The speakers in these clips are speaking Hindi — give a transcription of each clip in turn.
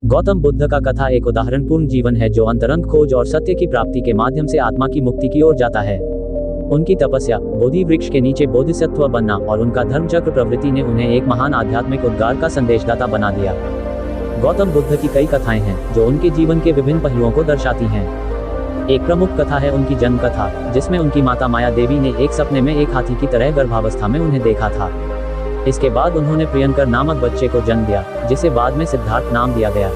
गौतम बुद्ध का कथा एक उदाहरणपूर्ण जीवन है जो अंतरंग खोज और सत्य की प्राप्ति के माध्यम से आत्मा की मुक्ति की ओर जाता है। उनकी तपस्या, बोधि वृक्ष के नीचे बोधिसत्व बनना और उनका धर्मचक्र प्रवृत्ति ने उन्हें एक महान आध्यात्मिक उद्गार का संदेशदाता बना दिया। गौतम बुद्ध की कई कथाएं हैं जो उनके जीवन के विभिन्न पहलुओं को दर्शाती हैं। एक प्रमुख कथा है उनकी जन्म कथा, जिसमें उनकी माता माया देवी ने एक सपने में एक हाथी की तरह गर्भावस्था में उन्हें देखा था। इसके बाद उन्होंने प्रियंकर नामक बच्चे को जन्म दिया, जिसे बाद में सिद्धार्थ नाम दिया गया।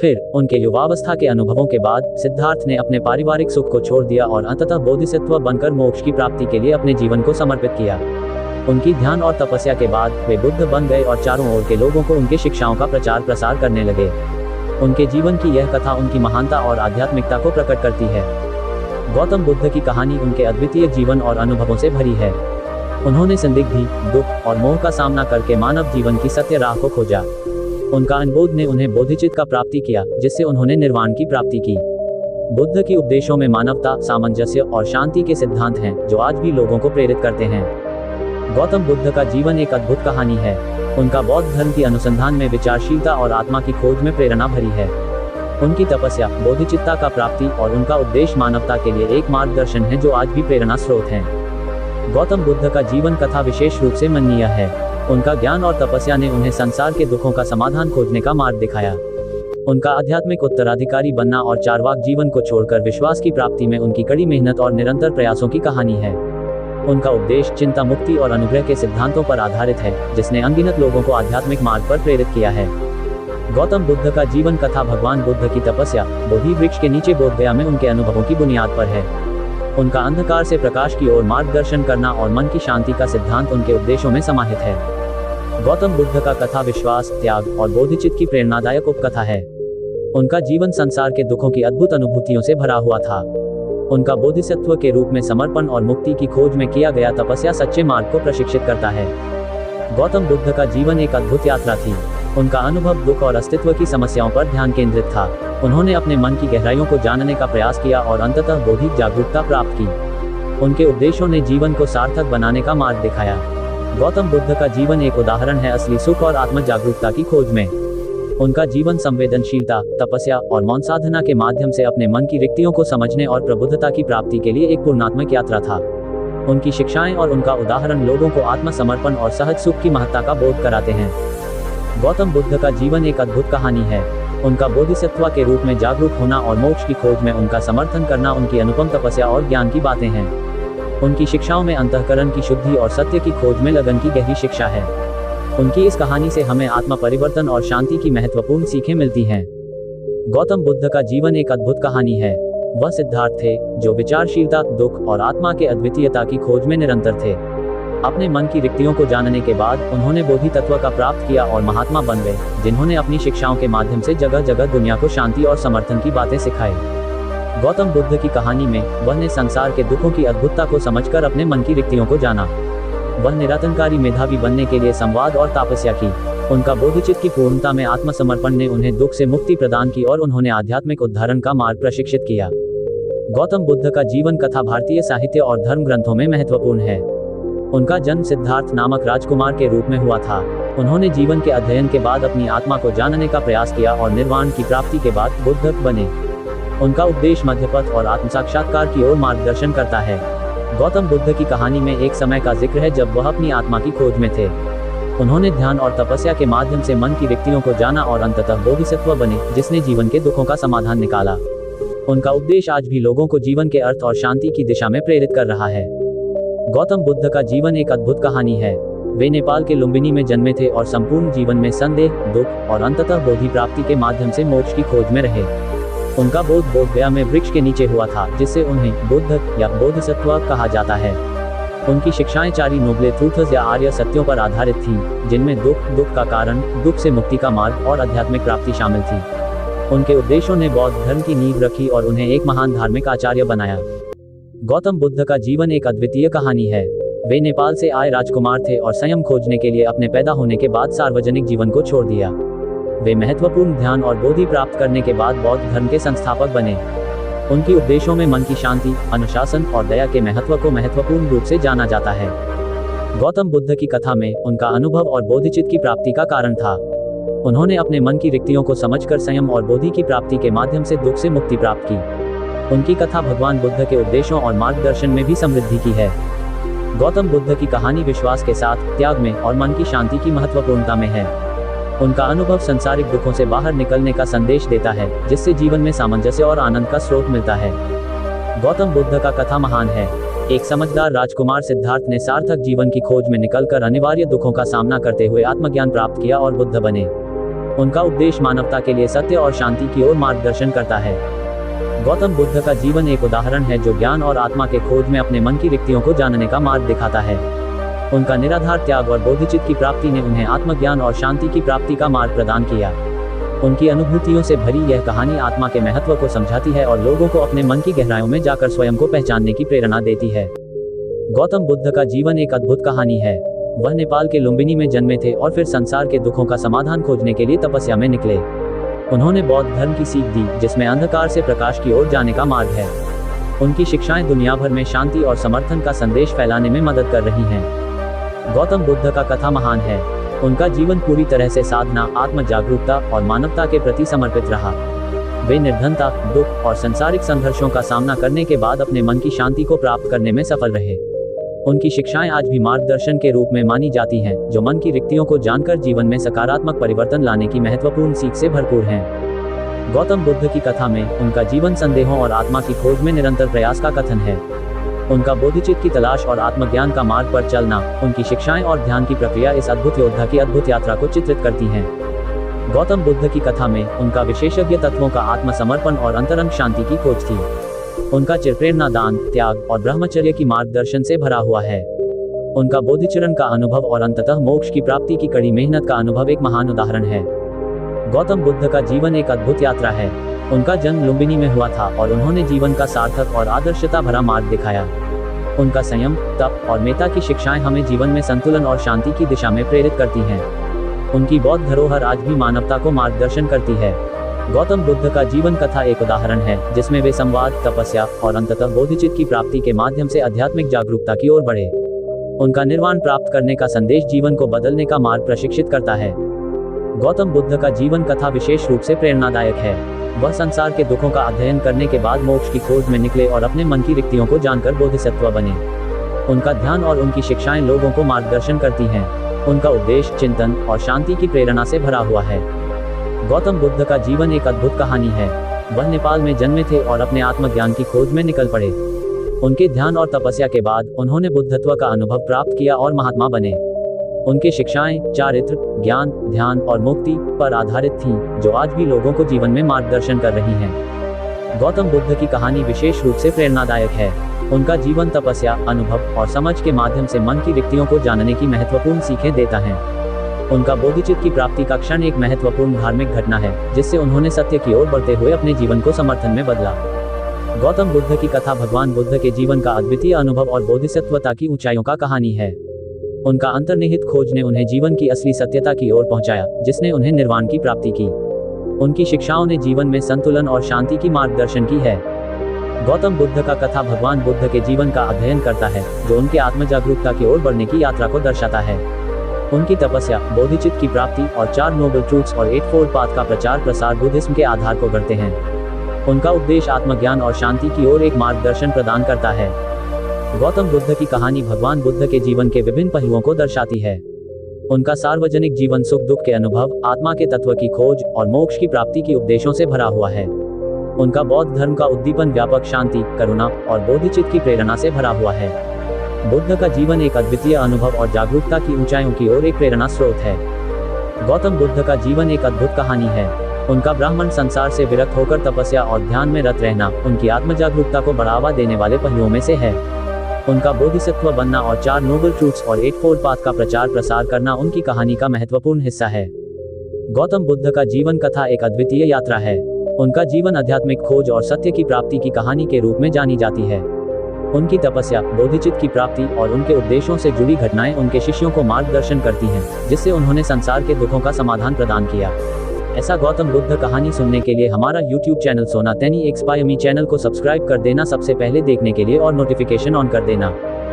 फिर उनके युवावस्था के अनुभवों के बाद सिद्धार्थ ने अपने पारिवारिक सुख को छोड़ दिया और अंततः बोधिसत्व बनकर मोक्ष की प्राप्ति के लिए अपने जीवन को समर्पित किया। उनकी ध्यान और तपस्या के बाद वे बुद्ध बन गए और चारों ओर के लोगों को उनके शिक्षाओं का प्रचार प्रसार करने लगे। उनके जीवन की यह कथा उनकी महानता और आध्यात्मिकता को प्रकट करती है। गौतम बुद्ध की कहानी उनके अद्वितीय जीवन और अनुभवों से भरी है। उन्होंने संदिग्धि, दुख और मोह का सामना करके मानव जीवन की सत्य राह को खोजा। उनका अनुभव ने उन्हें बोधिचित्त का प्राप्ति किया, जिससे उन्होंने निर्वाण की प्राप्ति की। बुद्ध की उपदेशों में मानवता, सामंजस्य और शांति के सिद्धांत हैं, जो आज भी लोगों को प्रेरित करते हैं। गौतम बुद्ध का जीवन एक अद्भुत कहानी है। उनका बौद्ध धर्म की अनुसंधान में विचारशीलता और आत्मा की खोज में प्रेरणा भरी है। उनकी तपस्या, बोधिचित्ता का प्राप्ति और उनका उपदेश मानवता के लिए एक मार्गदर्शन है जो आज भी प्रेरणा स्रोत हैं। गौतम बुद्ध का जीवन कथा विशेष रूप से मननीय है। उनका ज्ञान और तपस्या ने उन्हें संसार के दुखों का समाधान खोजने का मार्ग दिखाया। उनका आध्यात्मिक उत्तराधिकारी बनना और चार्वाक जीवन को छोड़कर विश्वास की प्राप्ति में उनकी कड़ी मेहनत और निरंतर प्रयासों की कहानी है। उनका उपदेश चिंता मुक्ति और अनुग्रह के सिद्धांतों पर आधारित है, जिसने अनगिनत लोगों को आध्यात्मिक मार्ग पर प्रेरित किया है। गौतम बुद्ध का जीवन कथा भगवान बुद्ध की तपस्या, बोधि वृक्ष के नीचे बोधगया में उनके अनुभवों की बुनियाद पर है। उनका अंधकार से प्रकाश की ओर मार्गदर्शन करना और मन की शांति का सिद्धांत उनके उपदेशों में समाहित है। गौतम बुद्ध का कथा विश्वास, त्याग और बोधिचित्त की प्रेरणादायक उपकथा है। उनका जीवन संसार के दुखों की अद्भुत अनुभूतियों से भरा हुआ था। उनका बोधिसत्व के रूप में समर्पण और मुक्ति की खोज में किया गया तपस्या सच्चे मार्ग को प्रशिक्षित करता है। गौतम बुद्ध का जीवन एक अद्भुत यात्रा थी। उनका अनुभव दुख और अस्तित्व की समस्याओं पर ध्यान केंद्रित था। उन्होंने अपने मन की गहराइयों को जानने का प्रयास किया और अंततः बौद्धिक जागरूकता प्राप्त की। उनके उपदेशों ने जीवन को सार्थक बनाने का मार्ग दिखाया। गौतम बुद्ध का जीवन एक उदाहरण है असली सुख और आत्म जागरूकता की खोज में। उनका जीवन संवेदनशीलता, तपस्या और मौन साधना के माध्यम से अपने मन की रिक्तियों को समझने और प्रबुद्धता की प्राप्ति के लिए एक पूर्णात्मक यात्रा था। उनकी शिक्षाएं और उनका उदाहरण लोगों को आत्मसमर्पण और सहज सुख की महत्ता का बोध कराते हैं। गौतम बुद्ध का जीवन एक अद्भुत कहानी है। उनका बोधिसत्व के रूप में जागरूक होना और मोक्ष की खोज में उनका समर्थन करना उनकी अनुपम तपस्या और ज्ञान की बातें हैं। उनकी शिक्षाओं में अंतःकरण की शुद्धि और सत्य की खोज में लगन की गहरी शिक्षा है। उनकी इस कहानी से हमें आत्म परिवर्तन और शांति की महत्वपूर्ण सीखें मिलती हैं। गौतम बुद्ध का जीवन एक अद्भुत कहानी है। वह सिद्धार्थ थे जो विचारशीलता, दुख और आत्मा के अद्वितीयता की खोज में निरंतर थे। अपने मन की रिक्तियों को जानने के बाद उन्होंने बोधि तत्व का प्राप्त किया और महात्मा बन गए, जिन्होंने अपनी शिक्षाओं के माध्यम से जगह जगह दुनिया को शांति और समर्थन की बातें सिखाई। गौतम बुद्ध की कहानी में वह ने संसार के दुखों की अद्भुतता को समझकर अपने मन की रिक्तियों को जाना। वह निरातंकारी मेधावी बनने के लिए संवाद और तपस्या की। उनका बोधिचित्त की पूर्णता में आत्मसमर्पण ने उन्हें दुख से मुक्ति प्रदान की और उन्होंने आध्यात्मिक उद्धारण का मार्ग प्रशिक्षित किया। गौतम बुद्ध का जीवन कथा भारतीय साहित्य और धर्म ग्रंथों में महत्वपूर्ण है। उनका जन्म सिद्धार्थ नामक राजकुमार के रूप में हुआ था। उन्होंने जीवन के अध्ययन के बाद अपनी आत्मा को जानने का प्रयास किया और निर्वाण की प्राप्ति के बाद बुद्ध बने। उनका उपदेश मध्यपथ और आत्म साक्षात्कार की ओर मार्गदर्शन करता है। गौतम बुद्ध की कहानी में एक समय का जिक्र है जब वह अपनी आत्मा की खोज में थे। उन्होंने ध्यान और तपस्या के माध्यम से मन की रिक्तियों को जाना और अंततः बोधिसत्व बने, जिसने जीवन के दुखों का समाधान निकाला। उनका उपदेश आज भी लोगों को जीवन के अर्थ और शांति की दिशा में प्रेरित कर रहा है। गौतम बुद्ध का जीवन एक अद्भुत कहानी है। वे नेपाल के लुम्बिनी में जन्मे थे और संपूर्ण जीवन में संदेह, दुख और अंततः बोधि प्राप्ति के माध्यम से मोक्ष की खोज में रहे। उनका बोध बोधगया में वृक्ष के नीचे हुआ था, जिससे उन्हें बुद्ध या बोधिसत्व कहा जाता है। उनकी शिक्षाएं चारि नोबले ट्रूथ्स या आर्य सत्यों पर आधारित थीं, जिनमें दुख का कारण, दुख से मुक्ति का मार्ग और आध्यात्मिक प्राप्ति शामिल थी। उनके उपदेशों ने बौद्ध धर्म की नींव रखी और उन्हें एक महान धार्मिक आचार्य बनाया। गौतम बुद्ध का जीवन एक अद्वितीय कहानी है। वे नेपाल से आए राजकुमार थे और संयम खोजने के लिए अपने पैदा होने के बाद सार्वजनिक जीवन को छोड़ दिया। वे महत्वपूर्ण ध्यान और बोधि प्राप्त करने के बाद बौद्ध धर्म के संस्थापक बने। उनके उपदेशों में मन की शांति, अनुशासन और दया के महत्व को महत्वपूर्ण रूप से जाना जाता है। गौतम बुद्ध की कथा में उनका अनुभव और बोधिचित्त की प्राप्ति का कारण था। उन्होंने अपने मन की रिक्तियों को समझकर संयम और बोधि की प्राप्ति के माध्यम से दुख से मुक्ति प्राप्त की। उनकी कथा भगवान बुद्ध के उपदेशों और मार्गदर्शन में भी समृद्धि की है। गौतम बुद्ध की कहानी विश्वास के साथ, त्याग में और मन की शांति की महत्वपूर्णता में है। उनका अनुभव सांसारिक दुखों से बाहर निकलने का संदेश देता है, जिससे जीवन में सामंजस्य और आनंद का स्रोत मिलता है। गौतम बुद्ध का कथा महान है। एक समझदार राजकुमार सिद्धार्थ ने सार्थक जीवन की खोज में निकलकर अनिवार्य दुखों का सामना करते हुए आत्मज्ञान प्राप्त किया और बुद्ध बने। उनका उपदेश मानवता के लिए सत्य और शांति की ओर मार्गदर्शन करता है। गौतम बुद्ध का जीवन एक उदाहरण है जो ज्ञान और आत्मा के खोज में अपने मन की रिक्तियों को जानने का मार्ग दिखाता है। उनका निराधार त्याग और बोधिचित्त की प्राप्ति ने उन्हें आत्मज्ञान और शांति की प्राप्ति का मार्ग प्रदान किया। उनकी अनुभूतियों से भरी यह कहानी आत्मा के महत्व को समझाती है और लोगों को अपने मन की गहराइयों में जाकर स्वयं को पहचानने की प्रेरणा देती है। गौतम बुद्ध का जीवन एक अद्भुत कहानी है। वह नेपाल के लुम्बिनी में जन्मे थे और फिर संसार के दुखों का समाधान खोजने के लिए तपस्या में निकले। उन्होंने बौद्ध धर्म की सीख दी, जिसमें अंधकार से प्रकाश की ओर जाने का मार्ग है। उनकी शिक्षाएं दुनिया भर में शांति और समर्थन का संदेश फैलाने में मदद कर रही हैं। गौतम बुद्ध का कथा महान है। उनका जीवन पूरी तरह से साधना, आत्म जागरूकता और मानवता के प्रति समर्पित रहा। वे निर्धनता, दुख और सांसारिक संघर्षों का सामना करने के बाद अपने मन की शांति को प्राप्त करने में सफल रहे। उनकी शिक्षाएं आज भी मार्गदर्शन के रूप में मानी जाती हैं, जो मन की रिक्तियों को जानकर जीवन में सकारात्मक परिवर्तन लाने की महत्वपूर्ण सीख से भरपूर हैं। गौतम बुद्ध की कथा में उनका जीवन संदेहों और आत्मा की खोज में निरंतर प्रयास का कथन है। उनका बोधिचित्त की तलाश और आत्मज्ञान का मार्ग पर चलना, उनकी शिक्षाएं और ध्यान की प्रक्रिया इस अद्भुत योद्धा की अद्भुत यात्रा को चित्रित करती हैं। गौतम बुद्ध की कथा में उनका विशेषज्ञ तत्वों का आत्मसमर्पण और अंतरंग शांति की खोज थी। उनका चिरप्रेरणा दान, त्याग और ब्रह्मचर्य की मार्गदर्शन से भरा हुआ है। उनका बोधिचरण का अनुभव और अंततः मोक्ष की प्राप्ति की कड़ी मेहनत का अनुभव एक महान उदाहरण है। गौतम बुद्ध का जीवन एक अद्भुत यात्रा है। उनका जन्म लुम्बिनी में हुआ था और उन्होंने जीवन का सार्थक और आदर्शता भरा मार्ग दिखाया। उनका संयम, तप और मेता की शिक्षाएं हमें जीवन में संतुलन और शांति की दिशा में प्रेरित करती हैं। उनकी बौद्ध धरोहर आज भी मानवता को मार्गदर्शन करती है। गौतम बुद्ध का जीवन कथा एक उदाहरण है, जिसमें वे संवाद, तपस्या और अंततः बोधिचित्त की प्राप्ति के माध्यम से आध्यात्मिक जागरूकता की ओर बढ़े। उनका निर्वाण प्राप्त करने का संदेश जीवन को बदलने का मार्ग प्रशिक्षित करता है। गौतम बुद्ध का जीवन कथा विशेष रूप से प्रेरणादायक है। वह संसार के दुखों का अध्ययन करने के बाद मोक्ष की खोज में निकले और अपने मन की रिक्तियों को जानकर बोधिसत्व बने। उनका ध्यान और उनकी शिक्षाएं लोगों को मार्गदर्शन करती हैं। उनका उपदेश चिंतन और शांति की प्रेरणा से भरा हुआ है। गौतम बुद्ध का जीवन एक अद्भुत कहानी है। वह नेपाल में जन्मे थे और अपने आत्मज्ञान की खोज में निकल पड़े। उनके ध्यान और तपस्या के बाद उन्होंने बुद्धत्व का अनुभव प्राप्त किया और महात्मा बने। उनकी शिक्षाएं चारित्र, ज्ञान, ध्यान और मुक्ति पर आधारित थीं, जो आज भी लोगों को जीवन में मार्गदर्शन कर रही हैं। गौतम बुद्ध की कहानी विशेष रूप से प्रेरणादायक है। उनका जीवन तपस्या, अनुभव और समझ के माध्यम से मन की रिक्तियों को जानने की महत्वपूर्ण सीखें देता है। उनका बोधिचित्त की प्राप्ति का क्षण एक महत्वपूर्ण धार्मिक घटना है, जिससे उन्होंने सत्य की ओर बढ़ते हुए अपने जीवन को समर्थन में बदला। गौतम बुद्ध की कथा भगवान बुद्ध के जीवन का अद्वितीय अनुभव और बोधिसत्वता की ऊंचाइयों का कहानी है। उनका अंतर्निहित खोज ने उन्हें जीवन की असली सत्यता की ओर पहुंचाया, जिसने उन्हें निर्वाण की प्राप्ति की। उनकी शिक्षाओं ने जीवन में संतुलन और शांति की मार्गदर्शन की है। गौतम बुद्ध का कथा भगवान बुद्ध के जीवन का अध्ययन करता है, जो उनके आत्मजागरूकता की ओर बढ़ने की यात्रा को दर्शाता है। उनकी तपस्या, बोधिचित्त की प्राप्ति और 4 नोबल ट्रूथ्स और 8 फोल्ड पाथ का प्रचार प्रसार बुद्धिज्म के आधार को गढ़ते हैं। उनका उपदेश आत्मज्ञान और शांति की ओर एक मार्गदर्शन प्रदान करता है। गौतम बुद्ध की कहानी भगवान बुद्ध के जीवन के विभिन्न पहलुओं को दर्शाती है। उनका सार्वजनिक जीवन सुख दुख के अनुभव, आत्मा के तत्व की खोज और मोक्ष की प्राप्ति के उपदेशों से भरा हुआ है। उनका बौद्ध धर्म का उद्दीपन व्यापक शांति, करुणा और बोधिचित्त की प्रेरणा से भरा हुआ है। बुद्ध का जीवन एक अद्वितीय अनुभव और जागरूकता की ऊंचाइयों की ओर एक प्रेरणा स्रोत है। गौतम बुद्ध का जीवन एक अद्भुत कहानी है। उनका ब्राह्मण संसार से विरक्त होकर तपस्या और ध्यान में रत रहना उनकी आत्मजागरूकता को बढ़ावा देने वाले पहलुओं में से है। उनका बोधिसत्व बनना और 4 नोबल ट्रूथ्स और 8 फोल्ड पाथ का प्रचार प्रसार करना उनकी कहानी का महत्वपूर्ण हिस्सा है। गौतम बुद्ध का जीवन कथा एक अद्वितीय यात्रा है। उनका जीवन आध्यात्मिक खोज और सत्य की प्राप्ति की कहानी के रूप में जानी जाती है। उनकी तपस्या, बोधिचित्त की प्राप्ति और उनके उपदेशों से जुड़ी घटनाएं उनके शिष्यों को मार्गदर्शन करती हैं, जिससे उन्होंने संसार के दुखों का समाधान प्रदान किया। ऐसा गौतम बुद्ध कहानी सुनने के लिए हमारा YouTube चैनल सोनातेनी एक्सपायमी चैनल को सब्सक्राइब कर देना सबसे पहले देखने के लिए और नोटिफिकेशन ऑन कर देना।